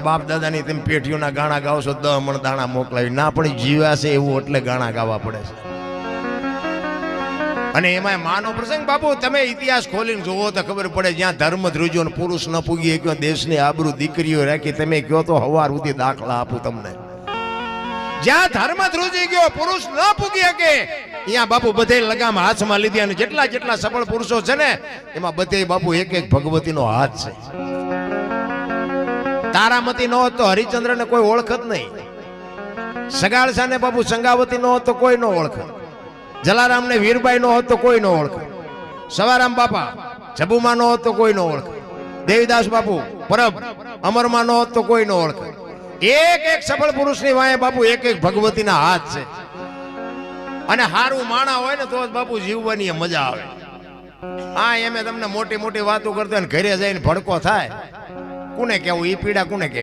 બાપ દાદાની તેમ પેટીઓના ગાણા ગાવશો 10 મણ દાણા મોકલાવી ના પણ જીવ્યા છે એવું એટલે ગાણા ગાવા પડે છે. અને એમાં માનો પ્રસંગ બાપુ તમે ઇતિહાસ ખોલીને જોવો તો ખબર પડે જ્યાં ધર્મ ધ્રુજો પુરુષ ન પૂગી શક્યો દેશની આબરૂ દીકરીઓ રાખી તમે કહો તો હવાર સુધી દાખલા આપું તમને. જ્યાં ધર્મ ધ્રુજી ગયો પુરુષ ન પૂગી શકે અહીંયા બાપુ બધે લગામ હાથમાં લીધી અને જેટલા જેટલા સફળ પુરુષો છે ને એમાં બધે બાપુ એક એક ભગવતીનો હાથ છે. તારામતી ન હોત તો હરિચંદ્ર ને કોઈ ઓળખત નહીં. સગાળસા ને બાપુ સંગાવતી ન હોત તો કોઈ ન ઓળખત. જલારામ ને વીરબાઈ નો હોત તો કોઈ ન ઓળખત. સવારામ બાપા જબુમાં નો હોત તો કોઈ ન ઓળખત. દેવીદાસ બાપુ પરબ અમરમાં નો હોત તો કોઈ ન ઓળખત. એક એક સફળ પુરુષની વાંહે બાપુ એક એક ભગવતીના હાથ છે. અને હારું માણા હોય ને તો જ બાપુ જીવવાની મજા આવે. હા એમે તમને મોટી મોટી વાતો કરતો ઘરે જઈને ભડકો થાય કોને કેવું ઈ પીડા કોને કે